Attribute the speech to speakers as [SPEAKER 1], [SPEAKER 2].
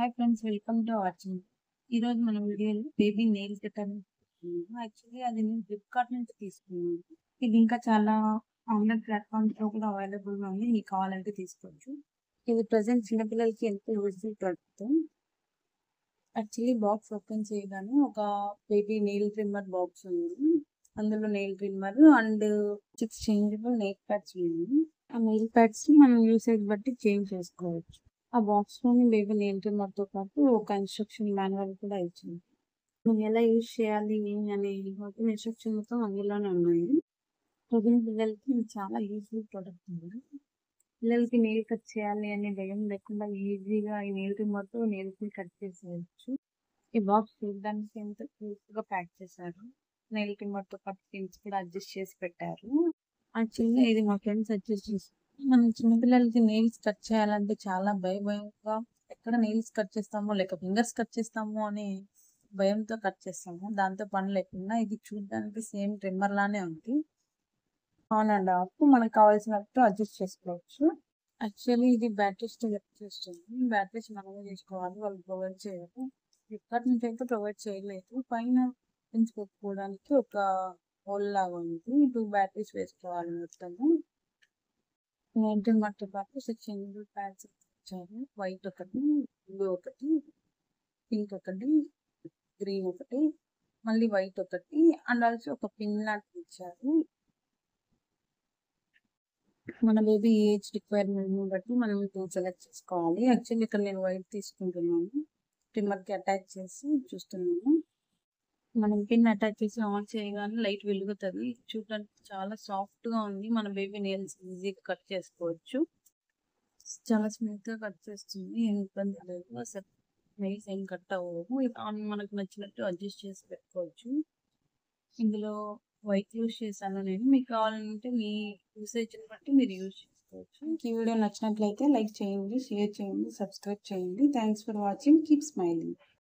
[SPEAKER 1] Hi friends, welcome to our channel. ఈరోజు మన వీడియోలో బేబీ నెయిల్ కట్టర్ యాక్చువల్లీ అది నేను ఫ్లిప్కార్ట్ నుంచి తీసుకున్నాను. ఇది ఇంకా చాలా ఆన్లైన్ ప్లాట్ఫామ్స్ లో కూడా అవైలబుల్ గా ఉంది. మీకు కావాలంటే తీసుకోవచ్చు. ఇది ప్రజెంట్ చిన్నపిల్లలకి ఎంతో useful product. Actually box open చేయగానే ఒక బేబీ నెయిల్ ట్రిమ్మర్ బాక్స్ ఉంది. అందులో nail trimmer and 6 changeable nail pads ఉన్నాయి. ఆ నెయిల్ ప్యాడ్స్ మనం యూసేజ్ బట్టి చేంజ్ చేసుకోవచ్చు. ఆ బాక్స్ లోని బేబీ నెయిల్ ట్రిమ్మర్ తో పాటు ఒక ఇన్స్ట్రక్షన్ మాన్యువల్ కూడా ఇచ్చింది. మనం ఎలా యూజ్ చేయాలి అనే మొత్తం ఇన్స్ట్రక్షన్ మొత్తం అందులోనే ఉన్నాయి. ప్రజెంట్ పిల్లలకి ఇది చాలా యూస్ఫుల్ ప్రొడక్ట్ ఉంది. పిల్లలకి నెయిల్ కట్ చేయాలి అనే భయం లేకుండా ఈజీగా ఈ నెయిల్ ట్రిమ్మర్ తో నెయిల్స్ ని కట్ చేసేయచ్చు. ఈ బాక్స్ చూడడానికి ఎంత క్యూట్ గా ప్యాక్ చేశారు. నెయిల్ ట్రిమ్మర్ తో పాటు పిన్స్ కూడా అడ్జస్ట్ చేసి పెట్టారు. యాక్చువల్గా ఇది మా ఫ్రెండ్స్ సజెస్ట్ చేశారు. మనం చిన్నపిల్లలకి నెయిల్స్ కట్ చేయాలంటే చాలా భయంగా ఎక్కడ నెయిల్స్ కట్ చేస్తామో లేక ఫింగర్స్ కట్ చేస్తామో అని భయంతో కట్ చేస్తాము. దాంతో పని లేకుండా ఇది చూడడానికి సేమ్ ట్రిమ్మర్ లానే ఉంది. ఆన్ అండ్ ఆఫ్ మనకు కావాల్సినట్టు అడ్జస్ట్ చేసుకోవచ్చు. యాక్చువల్లీ ఇది బ్యాటరీస్ తో వర్క్ చేస్తుంది. బ్యాటరీస్ మనమే చేసుకోవాలి, వాళ్ళు ప్రొవైడ్ చేయరు. ఫ్లిప్కార్ట్ నుంచి అయితే ప్రొవైడ్ చేయలేదు. పైన పిన్స్ పెట్టుకోవడానికి ఒక హోల్ లాగా ఉంది. 2 బ్యాటరీస్ వేసుకోవాలి మొత్తము. ట్రిమ్మర్ తో పాటు 6 చేంజబుల్ ప్యాడ్స్ ఇచ్చారు. వైట్ ఒకటి, బ్లూ ఒకటి, పింక్ ఒకటి, గ్రీన్ ఒకటి, మళ్ళీ వైట్ ఒకటి అండ్ ఆల్సో ఒక పిన్ లాంటిది ఇచ్చారు. మన బేబీ ఏజ్ రిక్వైర్మెంట్ బట్టి మనం సెలెక్ట్ చేసుకోవాలి. యాక్చువల్లీ ఇక్కడ నేను వైట్ తీసుకుంటున్నాను. ట్రిమ్మర్ కి అటాచ్ చేసి చూస్తున్నాను. మనం పిన్ అటాచ్ చేసి ఆన్ చేయగానే లైట్ వెలుగుతుంది. చూడడానికి చాలా సాఫ్ట్ గా ఉంది. మన బేబీ నెయిల్స్ ఈజీగా కట్ చేసుకోవచ్చు. చాలా స్మూత్ గా కట్ చేస్తుంది. ఏం ఇబ్బంది లేదు. అసలు నెయిల్స్ ఏం కట్ అవ్వవు. మనకు నచ్చినట్టు అడ్జస్ట్ చేసి పెట్టుకోవచ్చు. ఇందులో వైట్ యూస్ చేశాను నేను. మీకు కావాలంటే మీ యూసేజ్ బట్టి మీరు యూజ్ చేసుకోవచ్చు. ఈ వీడియో నచ్చినట్లయితే లైక్ చేయండి, షేర్ చేయండి, సబ్స్క్రైబ్ చేయండి. Thanks for watching. Keep smiling.